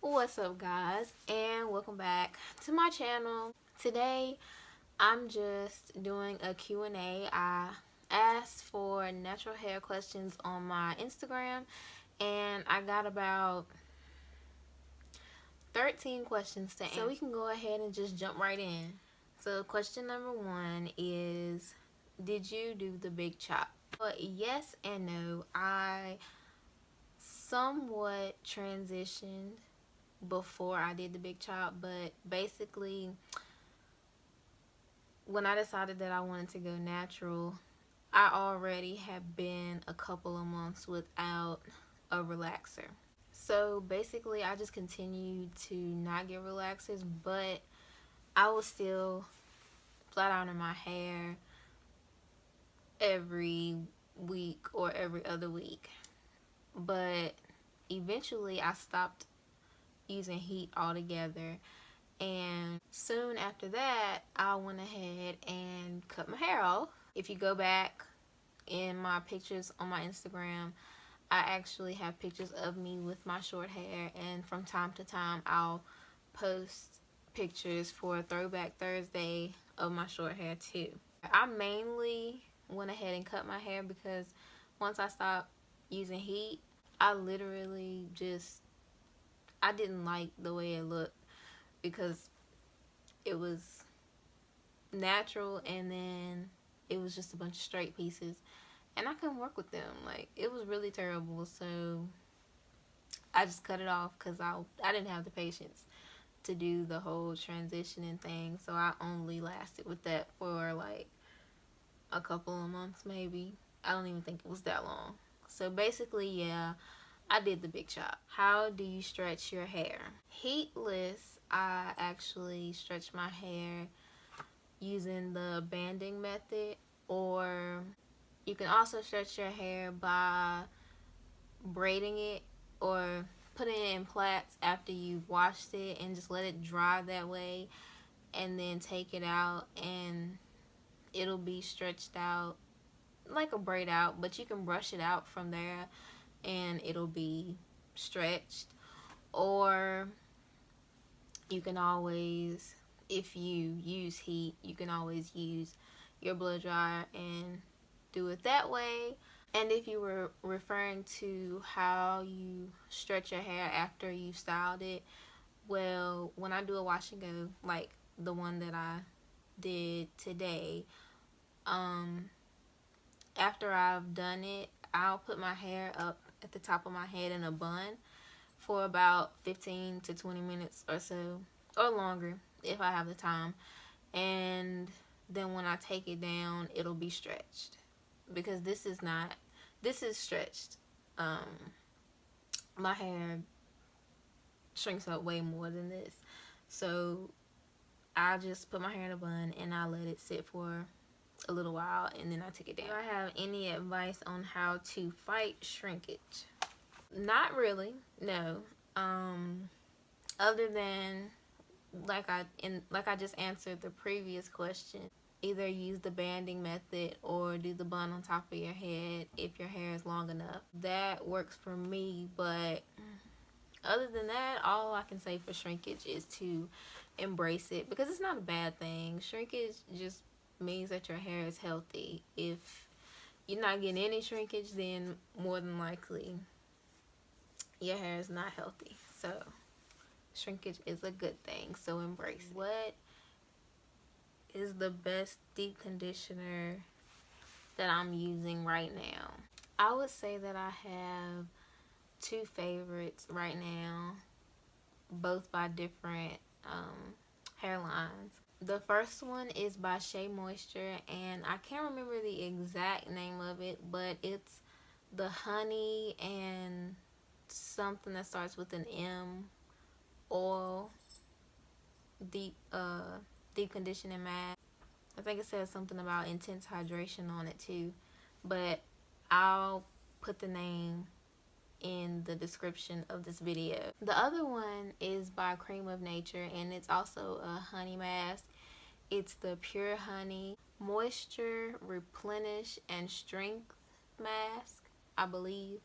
What's up, guys, and welcome back to my channel. Today I'm just doing a Q&A. I asked for natural hair questions on my Instagram and I got about 13 questions to answer, so we can go ahead and just jump right in. So question number 1 is, did you do the big chop? But yes and no. I somewhat transitioned before I did the big chop, but basically when I decided that I wanted to go natural, I already had been a couple of months without a relaxer. So basically I just continued to not get relaxers, but I was still flat ironing my hair every week or every other week. But eventually I stopped using heat altogether, and soon after that I went ahead and cut my hair off. If you go back in my pictures on my Instagram, I actually have pictures of me with my short hair, and from time to time I'll post pictures for Throwback Thursday of my short hair too. I mainly went ahead and cut my hair because once I stopped using heat, I literally I didn't like the way it looked, because it was natural and then it was just a bunch of straight pieces and I couldn't work with them. Like, it was really terrible. So I just cut it off because I didn't have the patience to do the whole transitioning thing. So I only lasted with that for like a couple of months maybe. I don't even think it was that long. So basically, yeah, I did the big chop. How do you stretch your hair? Heatless, I actually stretch my hair using the banding method, or you can also stretch your hair by braiding it or putting it in plaits after you've washed it and just let it dry that way, and then take it out and it'll be stretched out like a braid out, but you can brush it out from there and it'll be stretched. Or you can always, if you use heat, you can always use your blow dryer and do it that way. And if you were referring to how you stretch your hair after you've styled it, well, when I do a wash and go, like the one that I did today, after I've done it, I'll put my hair up at the top of my head in a bun for about 15 to 20 minutes or so, or longer if I have the time. And then when I take it down, it'll be stretched, because this is stretched. My hair shrinks up way more than this. So I just put my hair in a bun and I let it sit for a little while and then I take it down. Do I have any advice on how to fight shrinkage? Not really, no. Other than like I just answered the previous question, either use the banding method or do the bun on top of your head if your hair is long enough. That works for me, but other than that, all I can say for shrinkage is to embrace it, because it's not a bad thing. Shrinkage just means that your hair is healthy. If you're not getting any shrinkage, then more than likely your hair is not healthy. So shrinkage is a good thing, so embrace it. What is the best deep conditioner that I'm using right now? I would say that I have two favorites right now, both by different hairlines. The first one is by Shea Moisture, and I can't remember the exact name of it, but it's the honey and something that starts with an M oil deep conditioning mask. I think it says something about intense hydration on it too, but I'll put the name in the description of this video. The other one is by Creme of Nature, and it's also a honey mask. It's the Pure Honey Moisture, Replenish, and Strength mask, I believe.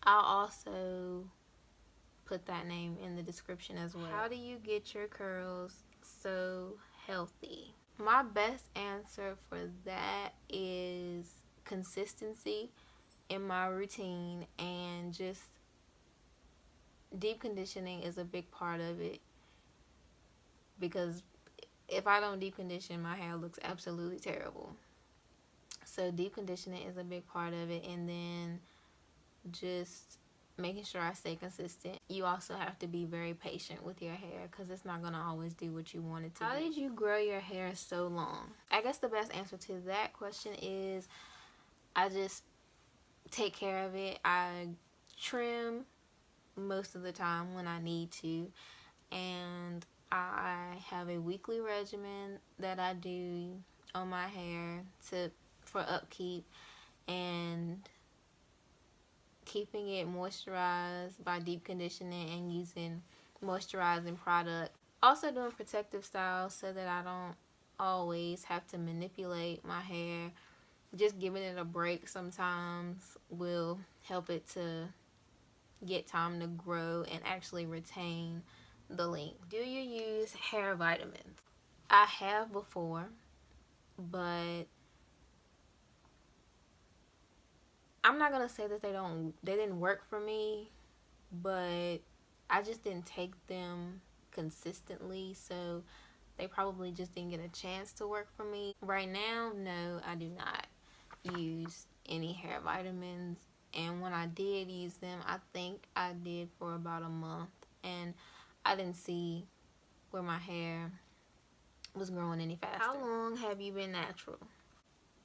I'll also put that name in the description as well. How do you get your curls so healthy? My best answer for that is consistency in my routine, and just deep conditioning is a big part of it, because if I don't deep condition, my hair looks absolutely terrible. So deep conditioning is a big part of it, and then just making sure I stay consistent. You also have to be very patient with your hair, because it's not going to always do what you want it to do. How did you grow your hair so long? I guess the best answer to that question is I just take care of it. I trim most of the time when I need to, and I have a weekly regimen that I do on my hair for upkeep and keeping it moisturized by deep conditioning and using moisturizing product. Also doing protective styles so that I don't always have to manipulate my hair. Just giving it a break sometimes will help it to get time to grow and actually retain the length. Do you use hair vitamins? I have before, but I'm not gonna say that they didn't work for me, but I just didn't take them consistently, so they probably just didn't get a chance to work for me. Right now, no, I do not use any hair vitamins, and when I did use them, I think I did for about a month, and I didn't see where my hair was growing any faster. How long have you been natural?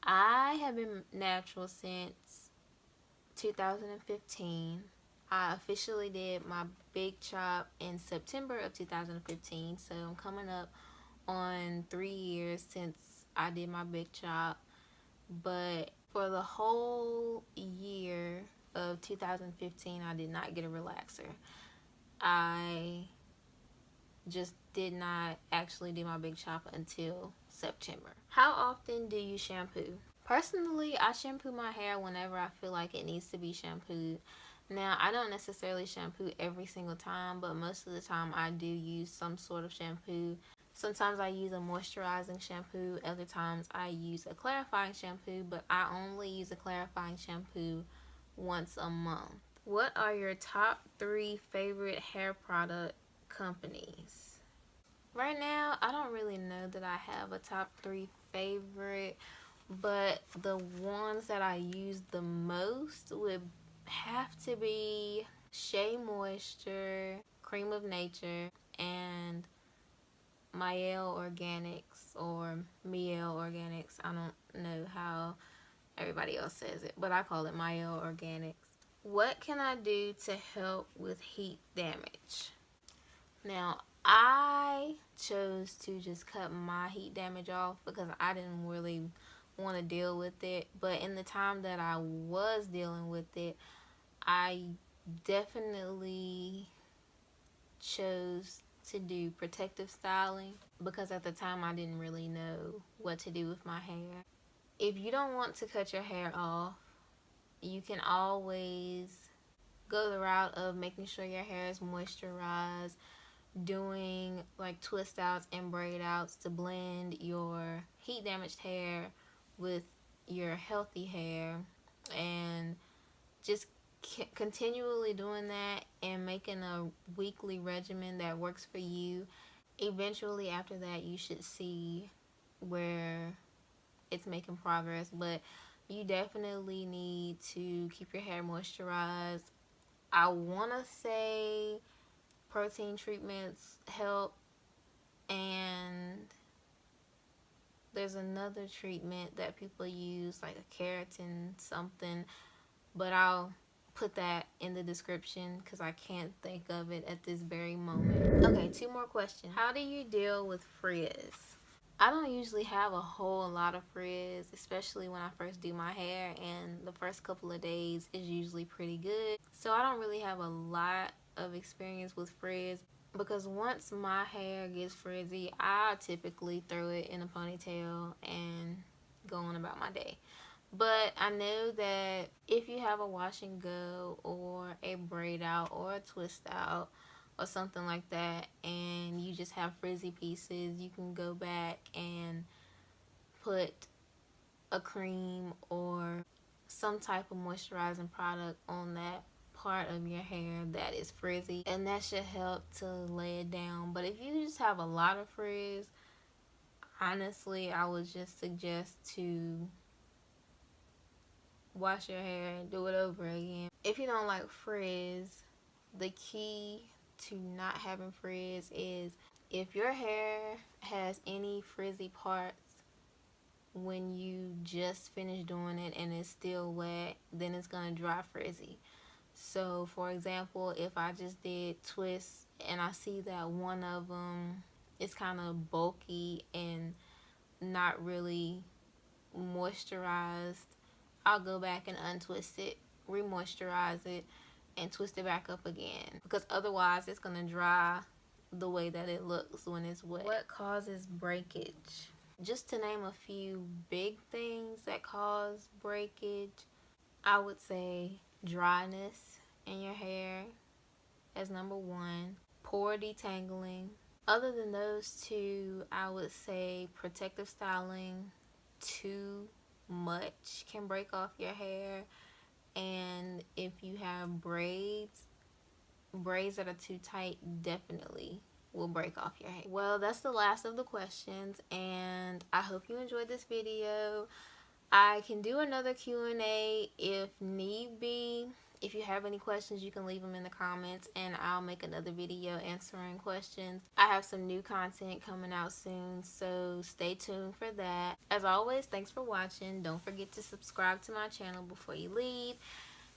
I have been natural since 2015. I officially did my big chop in September of 2015, so I'm coming up on 3 years since I did my big chop. But for the whole year of 2015, I did not get a relaxer. I just did not actually do my big chop until September. How often do you shampoo? Personally, I shampoo my hair whenever I feel like it needs to be shampooed. Now, I don't necessarily shampoo every single time, but most of the time I do use some sort of shampoo. Sometimes I use a moisturizing shampoo, other times I use a clarifying shampoo, but I only use a clarifying shampoo once a month. What are your top 3 favorite hair product companies? Right now, I don't really know that I have a top 3 favorite, but the ones that I use the most would have to be Shea Moisture, Cream of Nature, and Mielle Organics or Mielle Organics. I don't know how everybody else says it, but I call it Mielle Organics. What can I do to help with heat damage? Now, I chose to just cut my heat damage off because I didn't really want to deal with it. But in the time that I was dealing with it, I definitely chose to do protective styling because at the time I didn't really know what to do with my hair. If you don't want to cut your hair off, you can always go the route of making sure your hair is moisturized, doing like twist outs and braid outs to blend your heat damaged hair with your healthy hair, and just continually doing that and making a weekly regimen that works for you. Eventually after that you should see where it's making progress, but you definitely need to keep your hair moisturized. I want to say protein treatments help, and there's another treatment that people use, like a keratin something, but I'll put that in the description because I can't think of it at this very moment. Okay, 2 more questions. How do you deal with frizz? I don't usually have a whole lot of frizz, especially when I first do my hair, and the first couple of days is usually pretty good. So I don't really have a lot of experience with frizz because once my hair gets frizzy, I typically throw it in a ponytail and go on about my day. But I know that if you have a wash and go or a braid out or a twist out or something like that, and you just have frizzy pieces, you can go back and put a cream or some type of moisturizing product on that part of your hair that is frizzy, and that should help to lay it down. But if you just have a lot of frizz, honestly, I would just suggest to wash your hair and do it over again. If you don't like frizz, the key to not having frizz is if your hair has any frizzy parts when you just finish doing it and it's still wet, then it's gonna dry frizzy. So for example, if I just did twists and I see that one of them is kind of bulky and not really moisturized, I'll go back and untwist it, re-moisturize it, and twist it back up again, because otherwise it's gonna dry the way that it looks when it's wet. What causes breakage? Just to name a few big things that cause breakage, I would say dryness in your hair as number one, pore detangling. Other than those two, I would say protective styling too much can break off your hair, and if you have braids that are too tight definitely will break off your hair. Well, that's the last of the questions, and I hope you enjoyed this video. I can do another Q&A if need be. If you have any questions, you can leave them in the comments and I'll make another video answering questions. I have some new content coming out soon, so stay tuned for that. As always, thanks for watching. Don't forget to subscribe to my channel before you leave,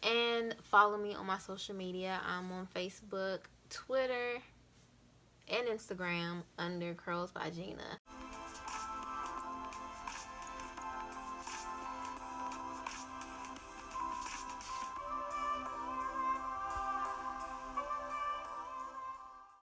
and follow me on my social media. I'm on Facebook, Twitter, and Instagram under Curls by Gina.